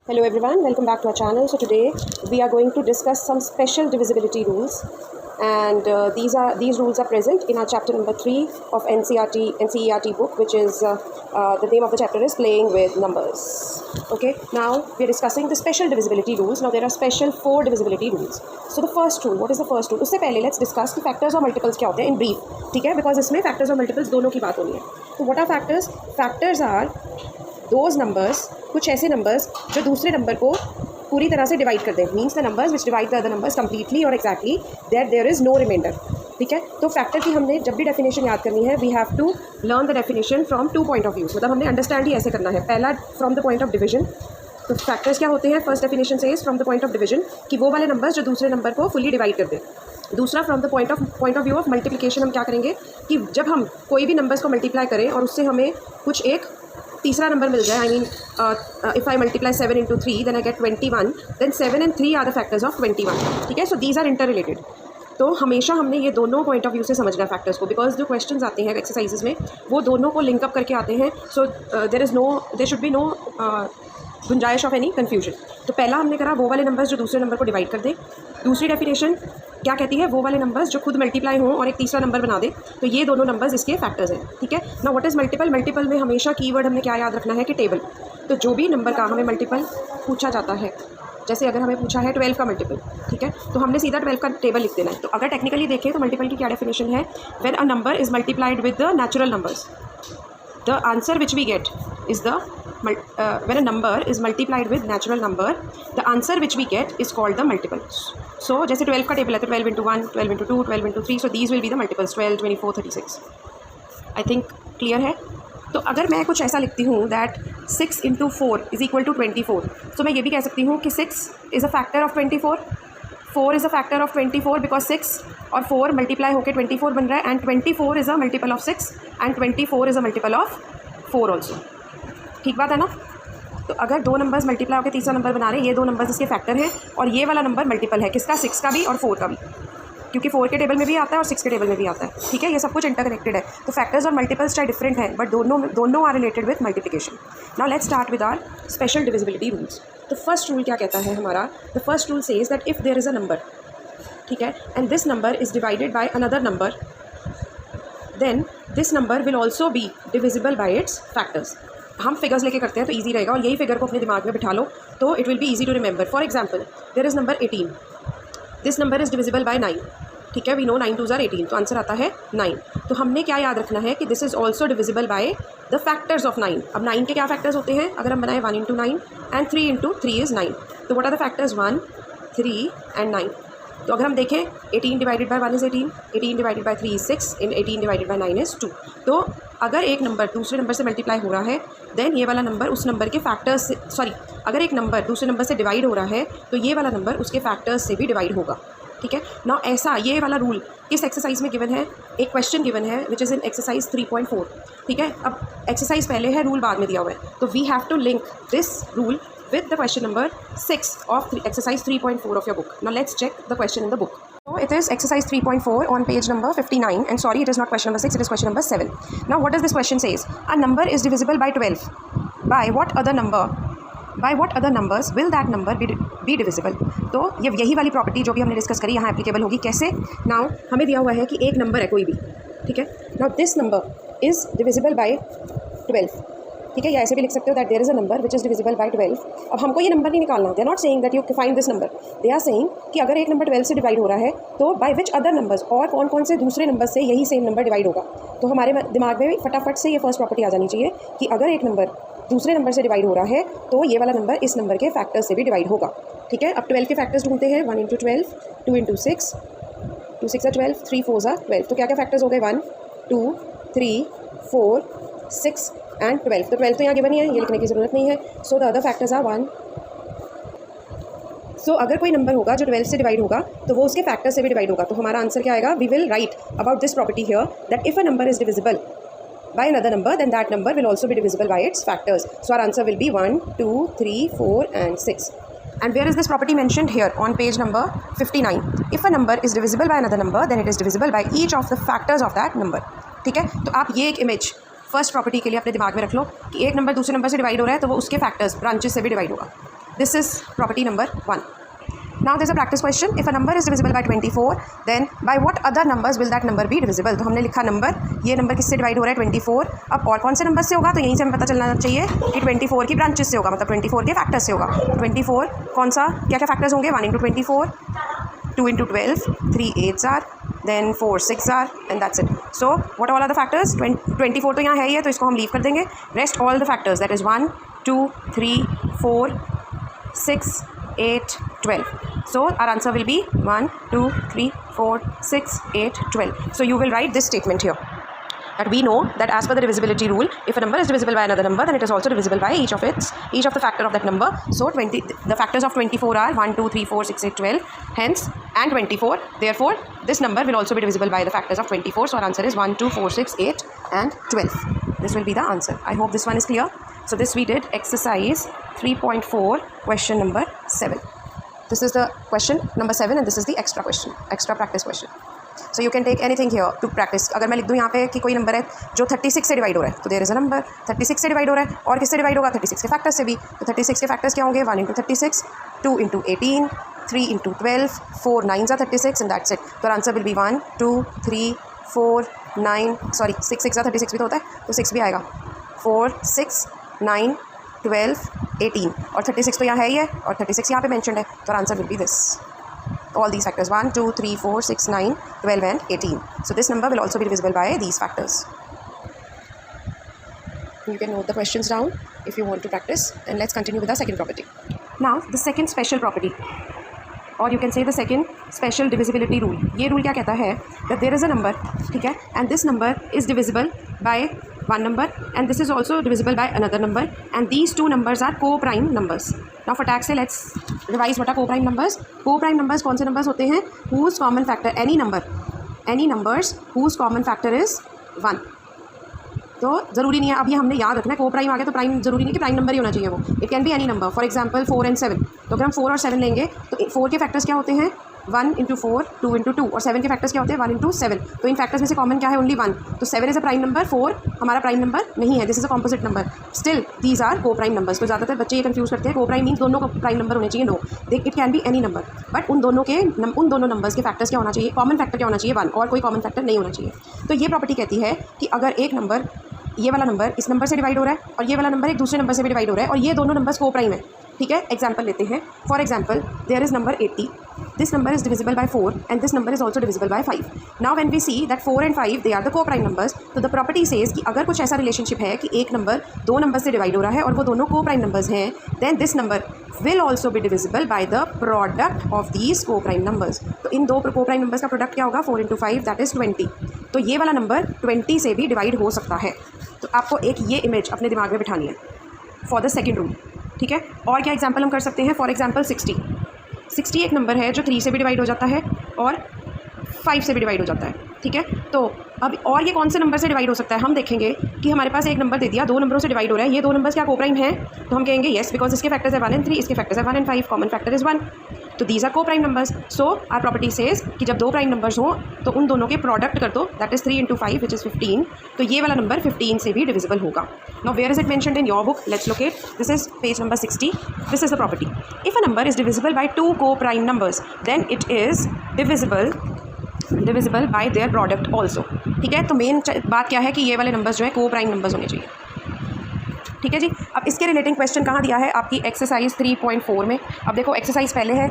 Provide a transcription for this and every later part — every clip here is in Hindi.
Hello everyone, welcome back to our channel. So today we are going to discuss some special divisibility rules, and these rules are present in our chapter number 3 of NCERT book, which is the name of the chapter is Playing with Numbers. Okay, now we are discussing the special divisibility rules. Now there are special 4 divisibility rules. So the first rule, what is the first rule? उससे पहले let's discuss कि factors और multiples क्या होते हैं in brief, ठीक है? Because इसमें factors और multiples दोनों की बात होनी है. तो what are factors? Factors are those numbers, कुछ ऐसे नंबर्स जो दूसरे नंबर को पूरी तरह से डिवाइड कर दें. Means the numbers which divide the other numbers completely और exactly, there is no reminder. ठीक है, तो फैक्टर की हमने जब भी डेफिनेशन याद करनी है, we have to learn the definition from 2 point of view. मतलब हमने अंडरस्टैंड ही ऐसे करना है. पहला from the point of division. तो फैक्टर्स क्या होते हैं? फर्स्ट डेफिनेशन से from the point of division कि वो वाले नंबर्स जो दूसरे नंबर को फुली डिवाइड कर दें. दूसरा from the point of view of multiplication. हम क्या करेंगे कि जब हम कोई भी नंबर्स को मल्टीप्लाई करें और उससे हमें कुछ एक तीसरा नंबर मिल जाए. I mean if I multiply 7 into 3 then I get 21. Then 7 and 3 are the factors of 21. ठीक है, so these are interrelated. तो हमेशा हमने ये दोनों पॉइंट ऑफ व्यू से समझना है फैक्टर्स को, बिकॉज जो क्वेश्चंस आते हैं एक्सरसाइजेज में वो दोनों को लिंकअप करके आते हैं. So there should be no गुंजाइश ऑफ एनी कन्फ्यूजन. तो पहला हमने करा वो वाले नंबर्स जो दूसरे नंबर को डिवाइड कर दें. दूसरी डेफिनेशन क्या कहती है? वो वाले नंबर्स जो खुद मल्टीप्लाई हों और एक तीसरा नंबर बना दे. तो ये दोनों नंबर्स इसके फैक्टर्स हैं. ठीक है, ना व्हाट इज़ मल्टीपल? मल्टीपल में हमेशा कीवर्ड हमने क्या याद रखना है कि टेबल. तो जो भी नंबर का हमें मल्टीपल पूछा जाता है, जैसे अगर हमें पूछा है 12 का मल्टीपल, ठीक है, तो हमने सीधा 12 का टेबल लिख देना है. तो अगर टेक्निकली देखें तो मल्टीपल की क्या डेफिनेशन है? When a number is multiplied with the natural numbers, the answer which we get is when a number is multiplied with natural number, the answer which we get is called the multiple. So जैसे 12 का टेबल है तो 12 into 1, 12 into 2, 12 into 3, so these will be the multiples 12, 24, 36. I think clear है. तो अगर मैं कुछ ऐसा लिखती हूँ that 6 into 4 is equal to 24, तो मैं ये भी कह सकती हूँ कि 6 is a factor of 24, 4 is a factor of 24 because 6 और 4 मल्टीप्लाई होकर 24 बन रहा है, and 24 is a multiple of 6 and 24 is a multiple of 4 also. ठीक बात है ना? तो अगर दो नंबर्स मल्टीप्लाई होकर तीसरा नंबर बना रहे हैं, ये दो नंबर्स इसके फैक्टर हैं, और ये वाला नंबर मल्टीपल है किसका? 6 का भी और 4 का भी, क्योंकि 4 के टेबल में भी आता है और 6 के टेबल में भी आता है. ठीक है, ये सब कुछ इंटरकनेक्टेड है. तो फैक्टर्स और मल्टीपल्स चाहे डिफरेंट हैं, बट दोनों are related with multiplication. Now let's start with our special divisibility rules. तो फर्स्ट रूल क्या कहता है हमारा? The first rule says that if there is a number, ठीक है, and this number is divided by another number, then this number will also be divisible by its factors. हम फिगर्स लेके करते हैं तो ईजी रहेगा, और यही फिगर को अपने दिमाग में बिठा लो तो it will be easy to remember. For example, there is number 18. This number is divisible by 9. ठीक है, वी नो 9 2s are 18, तो आंसर आता है 9. तो हमने क्या याद रखना है कि this is also divisible by the factors of 9. अब 9 के क्या फैक्टर्स होते हैं? अगर हम बनाए 1 into 9 एंड 3 into 3 is 9. तो what are the factors? 1, 3 and 9. तो अगर हम देखें 18 divided by 1 is 18, 18 divided by 3 is 6, and 18 divided by 9 is 2. तो अगर एक नंबर दूसरे नंबर से मल्टीप्लाई हो रहा है, देन ये वाला नंबर उस नंबर के फैक्टर्स से, सॉरी, अगर एक नंबर दूसरे नंबर से डिवाइड हो रहा है तो ये वाला नंबर उसके फैक्टर्स से भी डिवाइड होगा. ठीक है ना? ऐसा ये वाला रूल किस एक्सरसाइज में गिवन है? एक क्वेश्चन गिवन है विच इज़ इन एक्सरसाइज 3.4. ठीक है, अब एक्सरसाइज पहले है, रूल बाद में दिया हुआ है, तो we have to link this rule with the question number 6 of exercise 3.4 of your book. Now let's check the question in the book. So it is exercise 3.4 on page number 59, and sorry, it is not question number 6, it is question number 7. Now what does this question says? A number is divisible by 12. By what other number? By what other numbers will that number be divisible? तो ये यही वाली प्रॉपर्टी जो भी हमने डिस्कस करी यहाँ एप्लीकेबल होगी. कैसे? नाउ हमें दिया हुआ है कि एक नंबर है कोई भी, ठीक है. Now this number is divisible by 12. ठीक है, या ऐसे भी लिख सकते हो that there is a number which is divisible by 12. अब हमको ये नंबर नहीं निकालना. They are not saying that you find this number. They are saying कि अगर एक नंबर 12 से डिवाइड हो रहा है तो बाय विच अदर नंबर्स, और कौन कौन से दूसरे नंबर से यही सेम नंबर डिवाइड होगा. तो हमारे दिमाग में फटाफट से ये फर्स्ट प्रॉपर्टी आ जानी चाहिए कि अगर एक नंबर दूसरे नंबर से डिवाइड हो रहा है तो ये वाला नंबर इस नंबर के फैक्टर्स से भी डिवाइड होगा. ठीक है, अब 12 के फैक्टर्स ढूंढते हैं. 1 into 12, 2 into 6, 2 6 are 12, 3 4s are 12. तो क्या क्या फैक्टर्स हो गए? 1 2 3 4 6 एंड 12. तो 12 तो यहाँ गिवन ही है, ये लिखने की ज़रूरत नहीं है. So the other factors are 1. So अगर कोई नंबर होगा जो 12 से डिवाइड होगा तो वो उसके फैक्टर से भी डिवाइड होगा. तो हमारा आंसर क्या आएगा? We will write about this property here that if a number is divisible by another number, then that number will also be divisible by its factors. So our answer will be 1 2 3 4 and 6. And where is this property mentioned? Here on page number 59. If a number is divisible by another number, then it is divisible by each of the factors of that number. ठीक है, तो आप ये एक इमेज फर्स्ट प्रॉपर्टी के लिए अपने दिमाग में रख लो कि एक नंबर दूसरे नंबर से डिवाइड हो रहा है तो वो उसके फैक्टर्स ब्रांचेस से भी डिवाइड होगा. This is property number 1. Now there's a practice question. If a number is divisible by 24, then by what other numbers will that number be divisible? तो हमने लिखा नंबर, ये नंबर किससे डिवाइड हो रहा है 24. अब और कौन से नंबर से होगा, तो यहीं से हमें पता चलना चाहिए कि 24 की ब्रांचेस से होगा, मतलब 24 के फैक्टर्स से होगा. 24 कौन सा, क्या क्या फैक्टर्स होंगे, 1 into 24, 2 into 12, 3 8s are, then 4 6 are, and that's it. So what all are the factors? 24 तो यहाँ है ही है, तो इसको हम लीव कर देंगे. Rest all the factors, that is 1 2 3 4 6 8 12. So our answer will be 1 2 3 4 6 8 12. So you will write this statement here, that we know that as per the divisibility rule, if a number is divisible by another number, then it is also divisible by each of the factor of that number. So the factors of 24 are 1 2 3 4 6 8 12, hence and 24. Therefore this number will also be divisible by the factors of 24. So our answer is 1 2 4 6 8 and 12. This will be the answer. I hope this one is clear. So this we did exercise 3.4 question number 7. This is the question number 7 and this is the extra practice question. So you can take anything here to practice. अगर मैं लिख दूँ यहाँ पे कि कोई नंबर है जो 36 से डिवाइड हो रहा है, तो देयर इज़ अ नंबर 36 से डिवाइड हो रहा है, और किससे डिवाइड होगा, 36 के फैक्टर्स से भी. तो 36 के फैक्टर्स क्या होंगे, 1 into 36, 2 into 18, 3 into 12, 4 9s are 36 and that's it. तो आंसर विल बी 1 2 3 4 9, सॉरी 6 6 36 भी तो होता है, तो 6 भी आएगा. 4 6 9 12 18, और 36 तो यहाँ है ही है, और 36 यहाँ पे मेंशन्ड है, तो answer will B this. All these factors 1 2 3 4 6 9 12 and 18. So this number will also be divisible by these factors. You can note the questions down if you want to practice, and let's continue with the second property. Now the second special property, or you can say the second special divisibility rule. ये rule क्या कहता है, that there is a number, ठीक है, and this number is divisible by one number and this is also divisible by another number, and these two numbers are co-prime numbers. Now for tax से let's revise what are co-prime numbers. Co-prime numbers कौन से numbers होते हैं, whose common factor, any numbers whose common factor is 1. तो ज़रूरी नहीं है, अब ये हमने याद रखना है, को प्राइम आ गया तो प्राइम ज़रूरी नहीं कि प्राइम नंबर ही होना चाहिए वो. It can be any number. For example 4 and 7, तो अगर हम 4 और 7 लेंगे तो 4 के फैक्टर्स क्या होते हैं, 1 into 4 2 into 2, और 7 के फैक्टर्स क्या होते हैं, 1 into 7. तो इन फैक्टर्स में से कॉमन क्या है, ओनली 1. तो 7 इज़ अ प्राइम नंबर, 4 हमारा प्राइम नंबर नहीं है, this is a composite number. Still these are को प्राइम नंबर्स. तो ज़्यादातर बच्चे ये कंफ्यूज करते हैं, को प्राइम मीन्स दोनों को प्राइम नंबर होने चाहिए. No, it can be any number, but उन दोनों नंबर्स के फैक्टर्स क्या होना चाहिए, कॉमन फैक्टर क्या होना चाहिए, 1, और कोई कॉमन फैक्टर नहीं होना चाहिए. तो ये प्रॉपर्टी कहती है कि अगर एक नंबर, ये वाला नंबर इस नंबर से डिवाइड हो रहा है, और ये वाला नंबर एक दूसरे नंबर से भी डिवाइड हो रहा है, और ये दोनों नंबर्स को प्राइम है, ठीक है. एग्जाम्पल लेते हैं. For example there is number 80. This number is divisible by 4 and this number is also divisible by 5. Now when we see that 4 and 5 they are the को प्राइम नंबर्स, तो द प्रॉपर्टी सेज कि अगर कुछ ऐसा रिलेशनशिप है कि एक नंबर दो नंबर से डिवाइड हो रहा है और वो दोनों को प्राइम नंबर्स हैं, then this number will also be divisible by the product of these co prime numbers. तो इन दो को प्राइम नंबर्स का प्रोडक्ट क्या होगा, 4 into 5 दैट इज़ 20. तो ये वाला नंबर 20 से भी डिवाइड हो सकता है. तो आपको एक ये इमेज अपने दिमाग में बिठानी है फॉर द सेकेंड रूल, ठीक है. और क्या एग्जाम्पल हम कर सकते हैं, फॉर एग्जाम्पल 60 एक नंबर है जो 3 से भी डिवाइड हो जाता है और 5 से भी डिवाइड हो जाता है, ठीक है. तो अब और ये कौन से नंबर से डिवाइड हो सकता है, हम देखेंगे कि हमारे पास एक नंबर दे दिया, 2 नंबरों से डिवाइड हो रहा है, ये 2 नंबर्स क्या को-प्राइम हैं, तो हम कहेंगे येस, बिकॉज इसके फैक्टर्स है 1 and 3, इसके फैक्टर्स है 1 and 5, कॉमन फैक्टर इज़ 1. तो these are co prime numbers. So our property says कि जब 2 प्राइम नंबर्स हों तो उन दोनों के प्रोडक्ट कर दो, that is 3 into 5 which is 15. तो ये वाला नंबर 15 से भी डिविजिबल होगा. Now where is it mentioned in your book, let's locate. This is page number 60. This is the property. If a number is divisible by 2 co prime numbers, then it is divisible by their product also, ठीक है. तो मेन बात क्या है कि ये वाले नंबर्स जो है को-प्राइम नंबर्स होने चाहिए, ठीक है जी. अब इसके रिलेटिंग क्वेश्चन कहाँ दिया है, आपकी एक्सरसाइज 3.4 में. अब देखो एक्सरसाइज पहले है,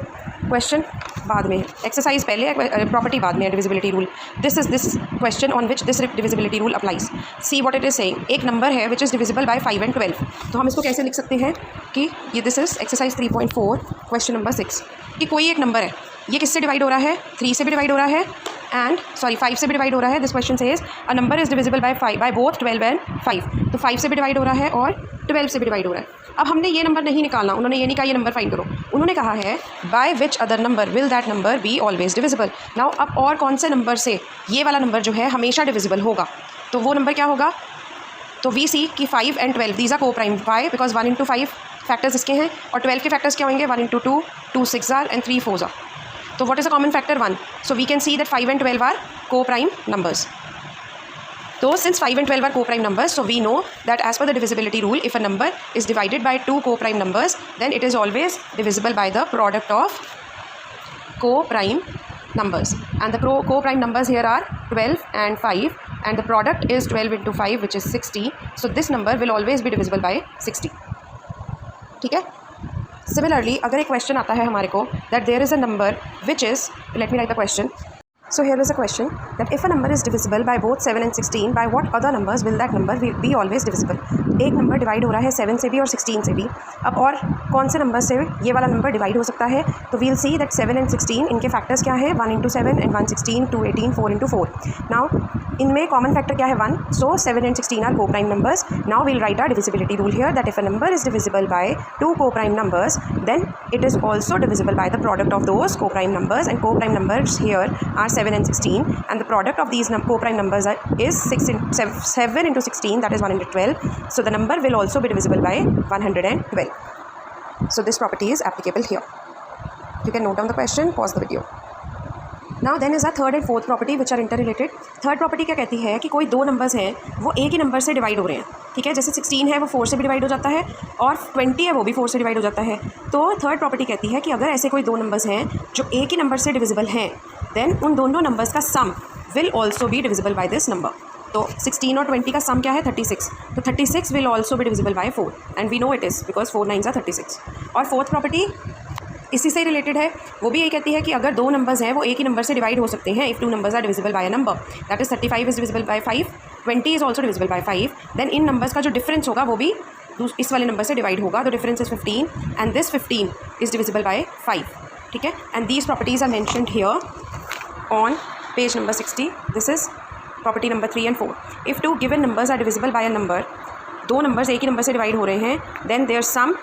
क्वेश्चन बाद में है. एक्सरसाइज पहले है, प्रॉपर्टी बाद में है, divisibility rule. This question on which this divisibility rule applies. See what it is saying. एक नंबर है विच इज़ डिविजिबल बाय 5 and 12. तो हम इसको कैसे लिख सकते हैं कि ये this is exercise 3.4 question number 6, कि कोई एक नंबर है, ये किससे डिवाइड हो रहा है, 3 से भी डिवाइड हो रहा है एंड 5 से भी डिवाइड हो रहा है. This question says a number is divisible by both 12 and 5. तो 5 से भी डिवाइड हो रहा है और 12 से भी डिवाइड हो रहा है. अब हमने ये नंबर नहीं निकालना, उन्होंने ये नहीं कहा ये नंबर फाइंड करो, उन्होंने कहा है by which other number will that number be always divisible. Now अब और कौन से नंबर से ये वाला नंबर जो है हमेशा डिविजिबल होगा, तो वो नंबर क्या होगा. तो वी सी कि 5 and 12 दीज आर को prime. Why, because 1 into 5 factors इसके हैं और 12 के फैक्टर्स क्या होंगे, 1 into 2, 2 6 are and 3 4s are. So what is a common factor, 1. So we can see that 5 and 12 are co-prime numbers. तो since 5 and 12 are co-prime numbers, so we know that as per the divisibility rule, if a number is divided by two co-prime numbers, then it is always divisible by the product of co-prime numbers. And the co-prime numbers here are 12 and 5, and the product is 12 into 5, which is 60. So this number will always be divisible by 60. ठीक है. Similarly, अगर एक question आता है हमारे को that there is a number which is, let me write the question. So here is a question that if a number is divisible by both 7 and 16, by what other numbers will that number be always divisible? एक नंबर डिवाइड हो रहा है 7 से भी और 16 से भी. अब और कौन से नंबर से ये वाला नंबर डिवाइड हो सकता है? तो वील सी दैट 7 and 16 इनके फैक्टर्स क्या है? 1 into 7 and 116, 2 18, 4 into 4. नाउ इनमें कॉमन फैक्टर क्या है? 1. So 7 and 16 are co-prime numbers. Now we'll write our divisibility rule here that if a number is divisible by two co-prime numbers, then it is also divisible by the product of those co-prime numbers, and co-prime numbers here are 7 and 16, and the product of these co-prime numbers is 7 into 16, that is 112. So the number will also be divisible by 112. So this property is applicable here. You can note down the question, pause the video. Now then is a third and fourth property which are interrelated. Third property क्या कहती है कि कोई दो नंबर्स हैं वो एक ही नंबर से डिवाइड हो रहे हैं. ठीक है, जैसे 16 है वो 4 से भी डिवाइड हो जाता है और 20 है वो भी 4 से डिवाइड हो जाता है. तो थर्ड प्रॉपर्टी कहती है कि अगर ऐसे कोई दो नंबर्स हैं जो एक ही नंबर से डिविजिबल हैं, देन उन दोनों नंबर्स का sum will also be divisible by this number. तो 16 और 20 का सम क्या है? 36. तो 36 will also be divisible by 4, and we know it is because 4 9s are 36. और फोर्थ प्रॉपर्टी इसी से रिलेटेड है. वो भी ये कहती है कि अगर दो नंबर्स हैं वो एक ही नंबर से डिवाइड हो सकते हैं if two numbers are divisible by a number. That is 35 is divisible by 5, 20 is also divisible by 5. Then इन नंबर्स का जो डिफरेंस होगा वो भी इस वाले नंबर से डिवाइड होगा. तो difference is 15, and this 15 is divisible by 5. ठीक है, and these properties are mentioned here on page number 60. This is property number 3 and 4. If two given numbers are divisible by a number, दो नंबर्स एक ही नंबर से डिवाइड हो रहे हैं, then their sum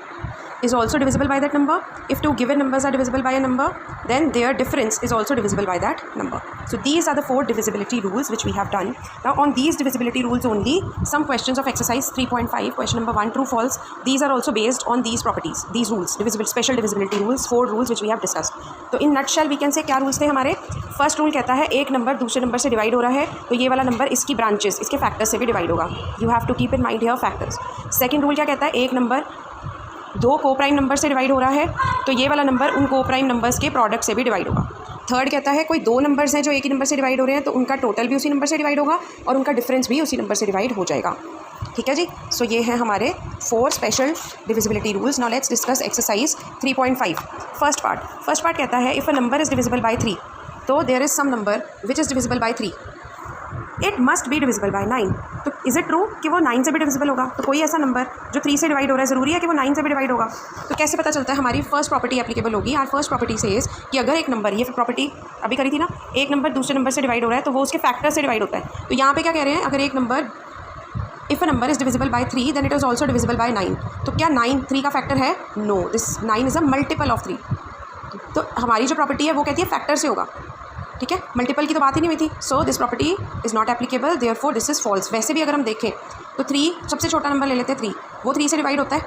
is also divisible by that number. If two given numbers are divisible by a number, then their difference is also divisible by that number. So these are the 4 divisibility rules which we have done. Now on these divisibility rules only, some questions of exercise 3.5, question number 1, true false, these are also based on these properties, these rules, special divisibility rules, 4 rules which we have discussed. तो in nutshell we can say क्या rules थे हमारे. फर्स्ट रूल कहता है एक नंबर दूसरे नंबर से डिवाइड हो रहा है तो ये वाला नंबर इसकी ब्रांचेस, इसके फैक्टर्स से भी डिवाइड होगा. You have to keep in mind here factors. Second rule क्या कहता है? एक नंबर दो को-प्राइम नंबर से डिवाइड हो रहा है तो ये वाला नंबर उन को-प्राइम नंबर्स के प्रोडक्ट से भी डिवाइड होगा. थर्ड कहता है कोई दो नंबर्स हैं जो एक ही नंबर से डिवाइड हो रहे हैं तो उनका टोटल भी उसी नंबर से डिवाइड होगा और उनका डिफरेंस भी उसी नंबर से डिवाइड हो जाएगा. ठीक है जी. सो ये है हमारे 4 special divisibility rules. Now let's discuss exercise 3.5. First part कहता है if a number is divisible by 3, तो there is some number which is divisible by 3, it must be divisible by 9. तो इज़ इट ट्रू कि वो 9 से भी डिविजिबल होगा? तो कोई ऐसा नंबर जो 3 से डिवाइड हो रहा है ज़रूरी है कि वो 9 से भी डिवाइड होगा? तो कैसे पता चलता है? हमारी फर्स्ट प्रॉपर्टी एप्लीकेबल होगी. आर फर्स्ट प्रॉपर्टी सेज कि अगर एक नंबर, ये प्रॉपर्टी अभी करी थी ना, एक नंबर दूसरे नंबर से डिवाइड हो रहा है तो वो उसके फैक्टर से डिवाइड होता है. तो यहाँ पे क्या कह रहे हैं? अगर एक number, if a number is divisible by 3 then it is also divisible by 9. तो क्या 9 3 का फैक्टर है? No, this 9 is a multiple of 3. तो हमारी जो प्रॉपर्टी है वो कहती है फैक्टर से होगा. ठीक है, मल्टीपल की तो बात ही नहीं हुई थी. So this property is not applicable, therefore this is false. वैसे भी अगर हम देखें तो 3 सबसे छोटा नंबर ले लेते हैं 3, वो 3 से डिवाइड होता है.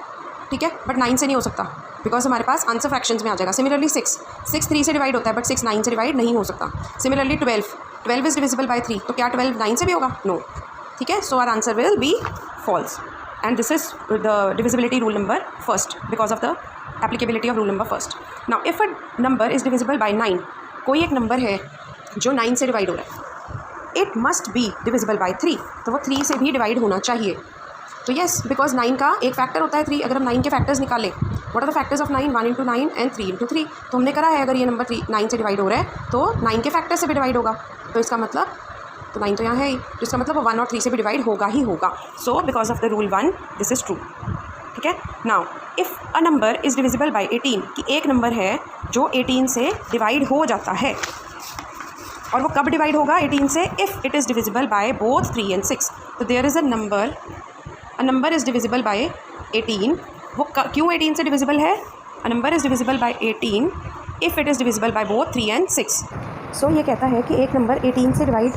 ठीक है, बट 9 से नहीं हो सकता बिकॉज हमारे पास आंसर फ्रैक्शंस में आ जाएगा. सिमिलरली 6 3 से डिवाइड होता है बट 6 9 से डिवाइड नहीं हो सकता. सिमिलरली 12 इज़ डिविजिबल बाय 3, तो क्या 12 9 से भी होगा? नो. ठीक है, so our answer will be false. And this is the divisibility rule number first because of the applicability of rule number first. Now if a number is divisible by 9, कोई एक नंबर है जो 9 से डिवाइड हो रहा है, it must be divisible by 3, तो वो 3 से भी डिवाइड होना चाहिए. तो येस, बिकॉज 9 का एक फैक्टर होता है 3. अगर हम 9 के फैक्टर्स निकालें, what are the factors of 9? 1 into 9 and 3 into 3. तो हमने करा है अगर ये नंबर 9 से डिवाइड हो रहा है तो 9 के फैक्टर से भी डिवाइड होगा. तो इसका मतलब, तो 9 तो यहाँ है ही, तो इसका मतलब वो 1 और 3 से भी डिवाइड होगा ही होगा. So because of the rule 1 this is true. ठीक है. Now if a number is divisible by 18, कि एक नंबर है जो 18 से डिवाइड हो जाता है, और वो कब डिवाइड होगा 18 से? If it is divisible by both 3 and 6. तो there is a number is divisible by 18. वो क्यों 18 से डिविजिबल है? A number is divisible by 18 if it is divisible by both 3 and 6. So ये कहता है कि एक नंबर 18 से divide,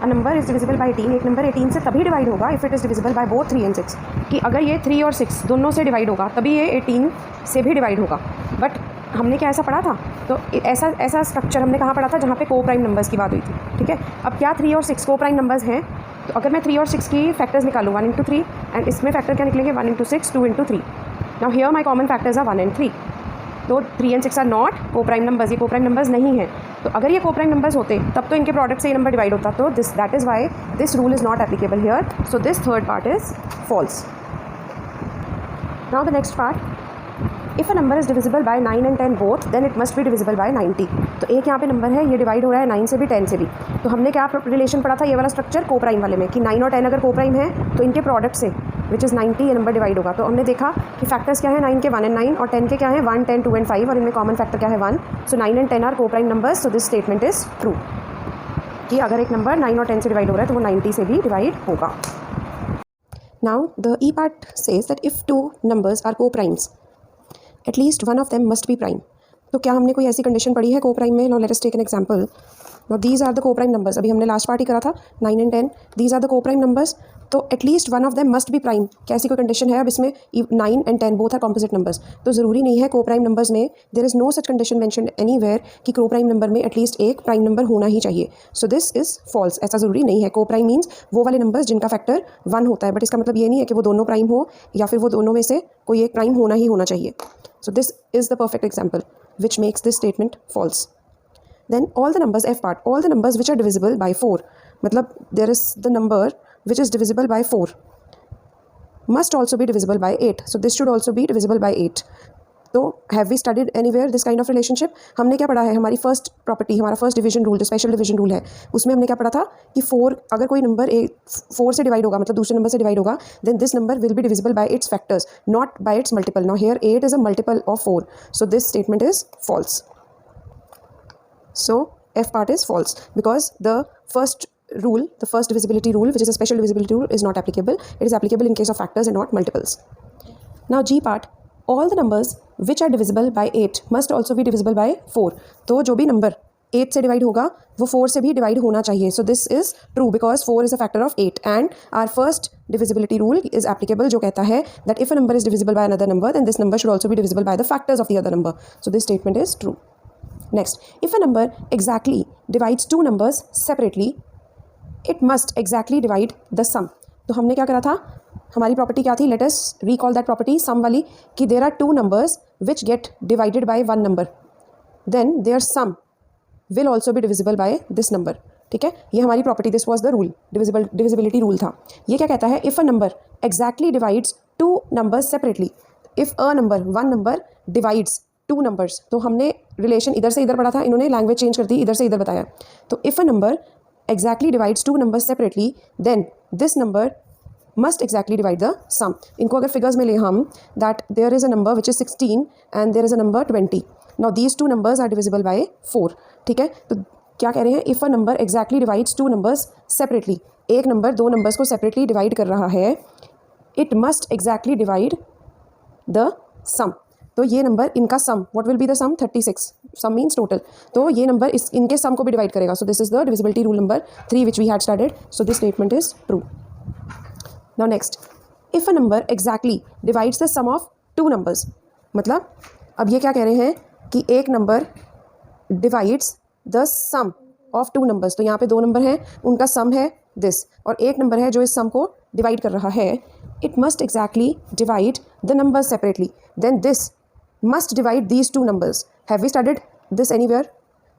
a number is divisible by 18, एक नंबर 18 से तभी डिवाइड होगा if it is divisible by both 3 and 6. कि अगर ये 3 और 6 दोनों से डिवाइड होगा तभी ये 18 से भी डिवाइड होगा. बट हमने क्या ऐसा पढ़ा था? तो ऐसा स्ट्रक्चर हमने कहाँ पढ़ा था? जहाँ पे को-प्राइम नंबर्स की बात हुई थी. ठीक है, अब क्या 3 और 6 को-प्राइम नंबर्स हैं? तो अगर मैं 3 और 6 की फैक्टर्स निकालूँ 1 इंटू 3 एंड इसमें फैक्टर क्या निकलेंगे 1 into 6 2 into 3. Now here my common factors are 1 and 3. तो 3 and 6 are not co prime numbers, ये को प्राइम नंबर्स नहीं है. तो अगर ये को प्राइम नंबर्स होते तब तो इनके प्रोडक्ट से ये नंबर डिवाइड होता. तो that is why this rule is not applicable here. So this third part is false. Now the next part, if a number is divisible by 9 and 10 both then it must be divisible by 90. तो एक यहाँ पे नंबर है, ये डिवाइड हो रहा है 9 से भी 10 से भी. तो हमने क्या रिलेशन पढ़ा था, ये वाला स्ट्रक्चर को प्राइम वाले में, कि 9 और 10 अगर को प्राइम है तो इनके प्रोडक्ट से विच इज़ 90 ये नंबर डिवाइड होगा. तो हमने देखा कि फैक्टर्स क्या है 9 के 1 एंड 9 और 10 के क्या है 1 10 2 एंड 5 और इनमें कॉमन फैक्टर क्या है 1. सो 9 एंड 10 आर को prime numbers. So this statement is true कि अगर एक नंबर 9 और 10 से डिवाइड हो रहा है तो वो 90 से भी डिवाइड होगा. Now the E part says that if two numbers are co primes at least one of them must be prime. तो क्या हमने कोई ऐसी कंडीशन पढ़ी है को प्राइम में? Now let us take an example. Now these are the co prime numbers. अभी हमने लास्ट पार्ट ही करा था 9 and 10. These are the co prime numbers. तो at least one of them must be prime. क्या ऐसी कोई कंडीशन है? अब इसमें 9 and 10 both are composite numbers. तो ज़रूरी नहीं है को प्राइम नंबर्स में there is no such condition mentioned anywhere कि को प्राइम नंबर में एटलीस्ट एक प्राइम नंबर होना ही चाहिए. So this is false. ऐसा ज़रूरी नहीं है. को प्राइम मीन्स वो वाले नंबर्स जिनका फैक्टर 1 होता है. बट इसका मतलब ये नहीं है कि वो दोनों प्राइम हो या फिर वो दोनों में से कोई एक प्राइम होना ही होना चाहिए. So this is the perfect example which makes this statement false. Then all the numbers, F part, all the numbers which are divisible by 4, मतलब there is the number which is divisible by 4 must also be divisible by 8. So this should also be divisible by 8. तो have we studied anywhere this kind of relationship? हमने क्या पढ़ा है, हमारी फर्स्ट प्रॉपर्टी, हमारा फर्स्ट डिवीजन रूल जो स्पेशल डिवीजन रूल है, उसमें हमने क्या पढ़ा था कि 4 अगर कोई नंबर 4 से डिवाइड होगा, मतलब दूसरे नंबर से डिवाइड होगा, then this number will be divisible by its factors not by its multiple. Now here 8 is a multiple of 4. So this statement is false. So F part is false because the first rule, the first divisibility rule, which is a special divisibility rule, is not applicable. It is applicable in case of factors and not multiples. Now G part, all the numbers which are divisible by 8 must also be divisible by 4. तो जो भी नंबर 8 से डिवाइड होगा वो 4 से भी डिवाइड होना चाहिए. So this is true because 4 is a factor of 8 and our first divisibility rule is applicable, जो कहता है that if a number is divisible by another number then this number should also be divisible by the factors of the other number. So this statement is true. Next, if a number exactly divides two numbers separately it must exactly divide the sum. तो हमने क्या करा था, हमारी प्रॉपर्टी क्या थी? Let us recall that property sum वाली, कि there are two numbers which get divided by one number then their sum will also be divisible by this number. ठीक है, ये हमारी property, this was the rule, divisibility rule था. ये क्या कहता है, if a number exactly divides two numbers separately, if a number one number divides two numbers. तो हमने रिलेशन इधर से इधर पढ़ा था, इन्होंने लैंग्वेज चेंज कर दी, इधर से इधर बताया. तो if a number exactly divides two numbers separately then this number must exactly divide the sum. इनको अगर फिगर्स में ले हम, that there is a number which is 16 and there is a number 20. now these two numbers are divisible by 4. ठीक है, तो क्या कह रहे हैं, if a number exactly divides two numbers separately, एक नंबर दो नंबर्स को सेपरेटली डिवाइड कर रहा है, it must exactly divide the sum. तो ये नंबर इनका sum, what will be the sum? 36. Sum means total. तो ये नंबर इनके सम को भी डिवाइड करेगा. So this is the divisibility rule number 3 which we had studied. So this statement is true. Now next, if a number exactly divides the sum of two numbers, मतलब अब ये क्या कह रहे हैं कि एक number divides the sum of two numbers. तो यहाँ पे दो नंबर हैं, उनका सम है दिस, और एक नंबर है जो इस सम को डिवाइड कर रहा है. It must exactly divide the numbers separately then this must divide these two numbers. Have we studied this anywhere?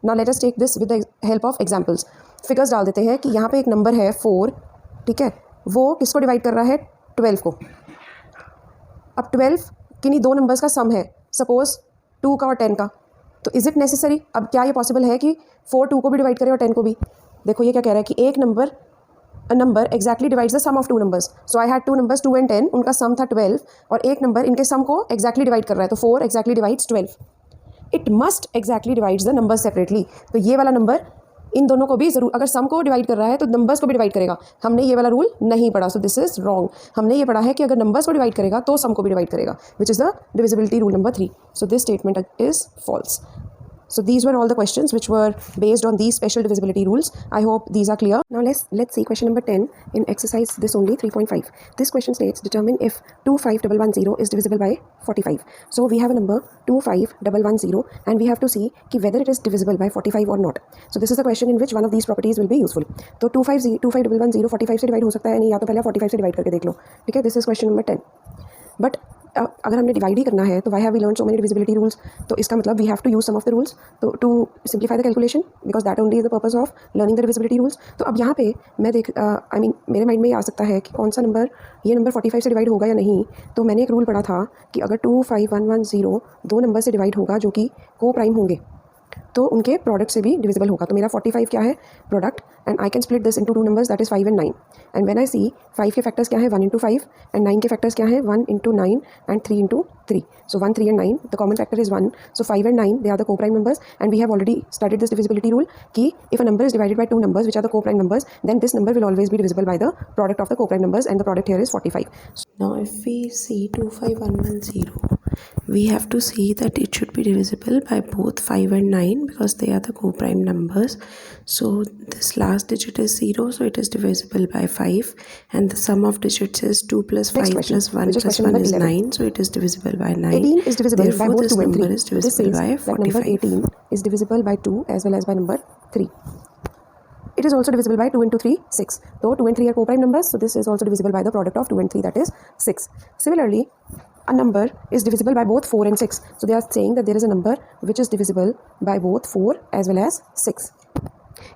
Now let us take this with the help of examples. Figures डाल देते हैं कि यहाँ पे एक नंबर है 4, ठीक है, वो किसको डिवाइड कर रहा है? 12 को. अब 12 किन्हीं दो नंबर्स का सम है, सपोज 2 का और 10 का. तो इज़ इट नेसेसरी, अब क्या ये पॉसिबल है कि 4 2 को भी डिवाइड करे और 10 को भी? देखो ये क्या कह रहा है कि एक number a number exactly divides the sum of two numbers. So I had two numbers 2 and 10, उनका सम था 12 और एक नंबर इनके सम को exactly डिवाइड कर रहा है. तो 4 exactly divides 12. It must exactly divides the numbers separately. तो ये वाला नंबर इन दोनों को भी ज़रूर, अगर सम को डिवाइड कर रहा है तो नंबर्स को भी डिवाइड करेगा. हमने ये वाला रूल नहीं पढ़ा, सो दिस इज रॉन्ग. हमने ये पढ़ा है कि अगर नंबर्स को डिवाइड करेगा तो सम को भी डिवाइड करेगा, which is the divisibility rule number 3. So this statement is false. So these were all the questions which were based on these special divisibility rules. I hope these are clear. Now let's see question number 10 in exercise this only 3.5. This question states determine if 25110 is divisible by 45. So we have a number 25110 and we have to see whether it is divisible by 45 or not. So this is the question in which one of these properties will be useful. तो 25110 45 से डिवाइड हो सकता है नहीं, या तो पहले 45 से डिवाइड करके देख लो. ठीक है, this is question number 10. But अगर हमने डिवाइड ही करना है तो why have we learn so many divisibility rules, तो इसका मतलब we have to use some of the rules तो to simplify the calculation, because that only is the purpose of learning the divisibility rules. तो अब यहाँ पे मैं मेरे माइंड में ये आ सकता है कि कौन सा नंबर, ये नंबर 45 से डिवाइड होगा या नहीं. तो मैंने एक रूल पढ़ा था कि अगर 25110 दो नंबर से डिवाइड होगा जो कि को प्राइम होंगे तो उनके प्रोडक्ट से भी डिविजिबल होगा. तो मेरा 45 क्या है, product, and I can split this into two numbers, that is 5 and 9. And when I see 5 के फैक्टर्स क्या है, 1 इंटू 5, एंड 9 के फैक्टर्स क्या है, 1 into 9 and 3 into 3. So 1, 3 and 9, the common factor is 1. So 5 and 9 they are the को prime numbers, and we have already studied this divisibility rule कि if a number is divided by two numbers which are the को prime numbers, then this number will always be divisible by the product of the को prime numbers, and the product here is 45. Now if we see 25110, we have to see that it should be divisible by both 5 and 9 because they are the co-prime numbers. So this last digit is 0, so it is divisible by 5, and the sum of digits is 2 plus 5 plus 1 plus 1 is 9, so it is divisible by 9. 18 is divisible Therefore, by both this 2 and 3. number is divisible by 45. Number 18 is divisible by 2 as well as by number 3. It is also divisible by 2 into 3, 6. Though 2 and 3 are co-prime numbers, so this is also divisible by the product of 2 and 3, that is 6. Similarly, a number is divisible by both 4 and 6. So they are saying that there is a number which is divisible by both 4 as well as 6.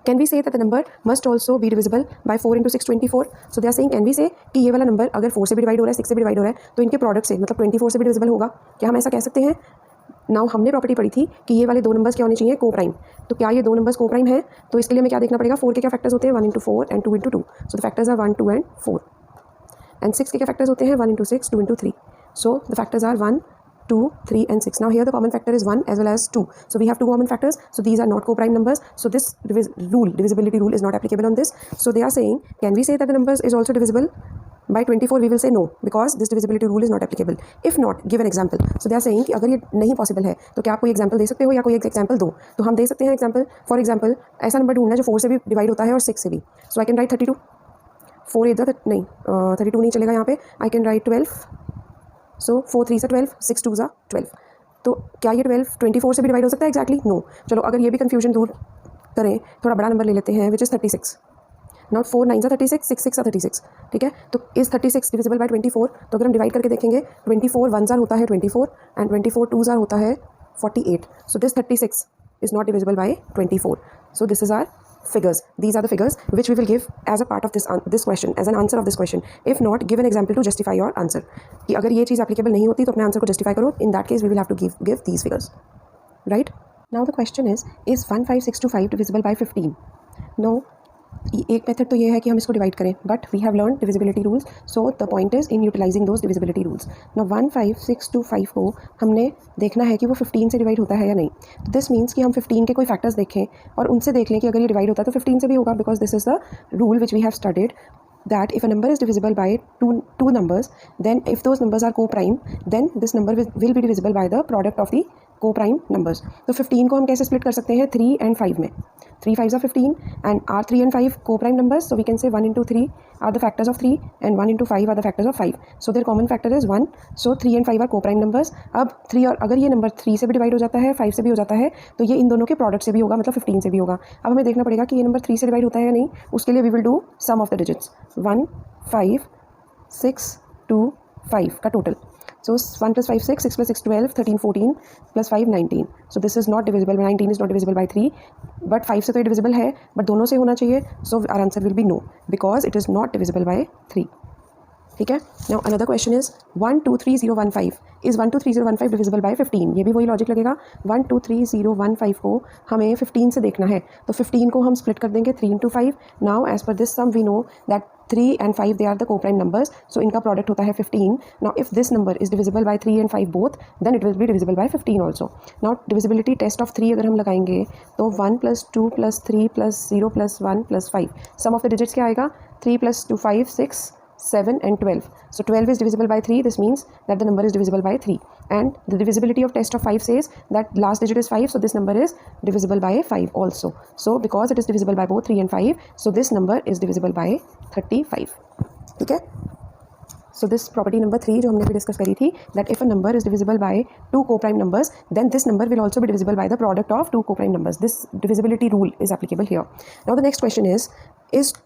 Can we say that the number must also be divisible by 4 into 6, 24? So they are saying, can we say कि ये वाला नंबर अगर 4 से भी डिवाइड हो रहा है, 6 से भी डिवाइड हो रहा है, तो इनके प्रोडक्ट से मतलब 24 से भी डिविजिबल होगा? क्या हम ऐसा कह सकते हैं? नाउ हमने प्रॉपर्टी पढ़ी थी कि ये वाले दो नंबर्स क्या होने चाहिए, को प्राइम. तो क्या ये दो नंबर्स को प्राइम है? तो इसके लिए हमें क्या देखना पड़ेगा, 4 के क्या फैक्टर्स होते हैं, 1 into 4 and 2 into 2. So the factors are 1, 2 and 4. And 6 के क्या फैक्टर्स होते हैं, 1 into 6, 2 into 3. So the factors are 1, 2, 3 and 6. Now here the common factor is 1 as well as 2. So we have two common factors. So these are not co-prime numbers. So this divisibility rule is not applicable on this. So they are saying, can we say that the numbers is also divisible by 24? We will say no, because this divisibility rule is not applicable. If not, give an example. So they are saying कि अगर ये नहीं possible है तो क्या आप कोई example दे सकते हो या कोई एक example दो. तो हम दे सकते हैं example. For example, ऐसा नंबर ढूंढना जो 4 से भी डिवाइड होता है और 6 से भी. So I can write 32. 4 इधर नहीं, 32 नहीं चलेगा यहाँ पे. I can write 12. सो 4 3 से 12, 6 2 ज़ा 12. तो क्या ये 12 24 से भी डिवाइड हो सकता है एग्जैक्टली? नो. चलो अगर ये भी कन्फ्यूजन दूर करें, थोड़ा बड़ा नंबर ले लेते हैं विच इज़ 36. नॉट 4 9 ज़ा 36, 6 6 ज़ा 36. ठीक है, तो इज़ 36 डिविजिबल बाय 24? तो अगर हम डिवाइड करके देखेंगे, 24 1 ज़ार होता है 24 एंड 24 2 ज़ार होता है 48. So this 36 is not divisible by 24. So this is our figures. These are the figures which we will give as a part of this question, as an answer of this question. If not, give an example to justify your answer. कि अगर ये चीज़ applicable नहीं होती तो अपने आंसर को justify करो. In that case, we will have to give these figures. Right? Now the question is 15625 divisible by 15? No. एक मेथड तो ये है कि हम इसको डिवाइड करें, but we have learn divisibility rules, so the point is in utilizing those divisibility rules. Now 15625 को हमने देखना है कि वो 15 से डिवाइड होता है या नहीं. तो दिस मीन्स कि हम 15 के कोई फैक्टर्स देखें और उनसे देख लें कि अगर ये डिवाइड होता है तो 15 से भी होगा, because this is the rule which we have studied, that if a number is divisible by two numbers, then if those numbers are co-prime, then this number will be divisible by the product of the co-prime numbers. तो 15 को हम कैसे split कर सकते हैं, 3 and 5 में. 3 5s are 15 and are 3 and 5 co-prime numbers, so we can say 1 into 3 are the factors of 3 and 1 into 5 are the factors of 5. So their common factor is 1. So 3 and 5 are co-prime numbers. अब 3 और अगर ये नंबर 3 से भी डिवाइड हो जाता है, 5 से भी हो जाता है, तो ये इन दोनों के प्रोडक्ट से भी होगा, मतलब 15 से भी होगा. अब हमें देखना पड़ेगा कि ये नंबर 3 से डिवाइड होता है या नहीं. उसके लिए we will do sum of the digits, 1 5 6 2 5 का total. So 1 plus 5 6, 6 plus 6 12, 13 14 plus 5 19. So this is not divisible. 19 is not divisible by 3, but 5 से तो ये divisible है, but दोनों से होना चाहिए. So our answer will be no, because it is not divisible by 3. ठीक है. Now another question is 123015. Is 123015 divisible by 15? ये भी वही लॉजिक लगेगा. 123015 को हमें 15 से देखना है, तो 15 को हम स्प्लिट कर देंगे 3 into 5. Now as per this sum we know that 3 and 5 they are the co-prime numbers, so इनका प्रोडक्ट होता है 15. Now if this number is divisible by 3 and 5 both, then it will be divisible by 15 also. Now divisibility test of 3 अगर हम लगाएंगे तो 1 plus 2 plus 3 plus 0 plus 1 plus 5. Sum of the digits क्या आएगा, 3 plus 2 5 6 7 and 12. So 12 is divisible by 3. This means that the number is divisible by 3. and the divisibility of test of 5 says that last digit is 5, so this number is divisible by 5 also. So because it is divisible by both 3 and 5, so this number is divisible by 35. ठीक है. So this property number 3 जो हमने भी डिस्कस करी थी, that if a number is divisible by two co-prime numbers, then this number will also be divisible by the product of two co-prime numbers. This divisibility rule is applicable here. Now the next question is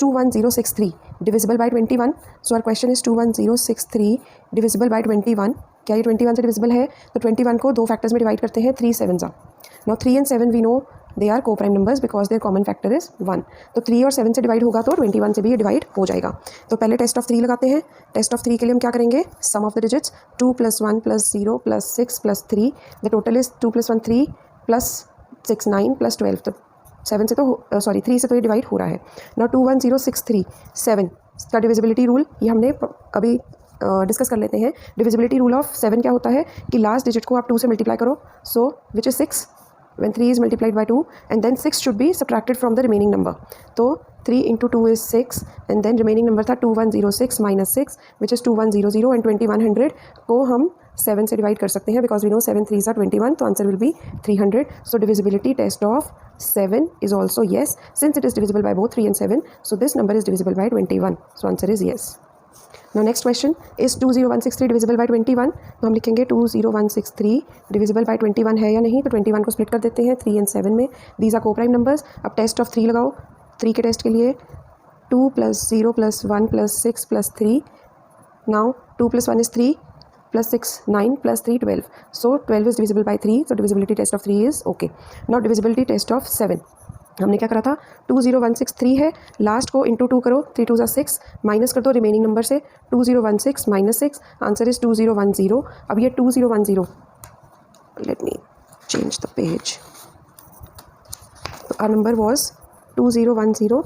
21063 divisible by 21? So our question is 21063 divisible by 21. क्या ये 21 से divisible है? तो 21 को दो फैक्टर्स में डिवाइड करते हैं, 3 7 जा. Now 3 and 7 we know they are co-prime numbers because their common factor is 1. तो 3 और 7 से डिवाइड होगा तो 21 से भी ये डिवाइड हो जाएगा. तो पहले टेस्ट ऑफ 3 लगाते हैं. टेस्ट ऑफ 3 के लिए हम क्या करेंगे? Sum of the digits 2 + 1 + 0 + 6 + 3. The total is 2 + 1 3 + 6 9 + 12. तो 7 से तो 3 से तो ये डिवाइड हो रहा है. नाउ 21063 7 का डिविजिबिलिटी रूल ये हमने अभी डिस्कस कर लेते हैं. डिविजिबिलिटी रूल ऑफ 7 क्या होता है कि लास्ट डिजिट को आप 2 से मल्टीप्लाई करो. सो which is 6 when 3 is multiplied by 2, and then 6 should be subtracted from the remaining number. So 3 into 2 is 6, and then remaining number था 2106 minus 6 which is 2100, and 2100 को हम 7 से डिवाइड कर सकते हैं because we know 7 3s are 21, तो answer will be 300. So divisibility test of 7 is also yes, since it is divisible by both 3 and 7, so this number is divisible by 21, so answer is yes. Now next question is 20163 divisible by 21. तो हम लिखेंगे 20163 divisible by 21 है या नहीं. तो 21 को स्प्लिट कर देते हैं 3 and 7 में. These are co-prime numbers. अब टेस्ट ऑफ 3 लगाओ. 3 के टेस्ट के लिए 2 + 0 + 1 + 6 + 3. Now 2 + 1 is 3 + 6 9 + 3 12. So 12 is divisible by 3. So divisibility test of 3 is okay. Now divisibility test of 7. हमने क्या करा था? 20163 है, लास्ट को इंटू 2 करो, 3 2 = 6, माइनस कर दो रिमेनिंग नंबर से. 2016 - 6, आंसर इज 2010. अब ये 2010, let me change the page. Our number was 2010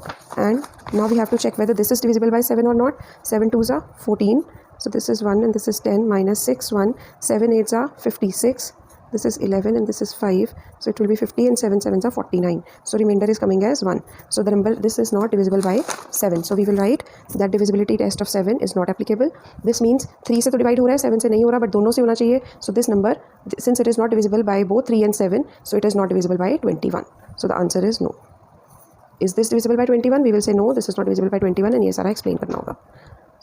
and now we have to check whether this is divisible by 7 or not. 7 2s are 14, so this is 1 and this is 10 minus 6 1. 7 8s are 56. This is 11 and this is 5, so it will be 50, and 7 7s are 49. So remainder is coming as 1. So the number, this is not divisible by 7. So we will write that divisibility test of 7 is not applicable. This means 3 से तो डिवाइड हो रहा है, 7 से नहीं हो रहा, but दोनों से होना चाहिए. So this number, since it is not divisible by both 3 and 7, so it is not divisible by 21. So the answer is no. Is this divisible by 21? We will say no, this is not divisible by 21, and ये सारा explain करना होगा.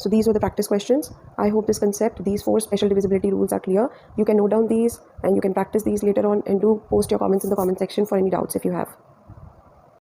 So these were the practice questions. I hope this concept, these 4 special divisibility rules are clear. You can note down these and you can practice these later on, and do post your comments in the comment section for any doubts if you have.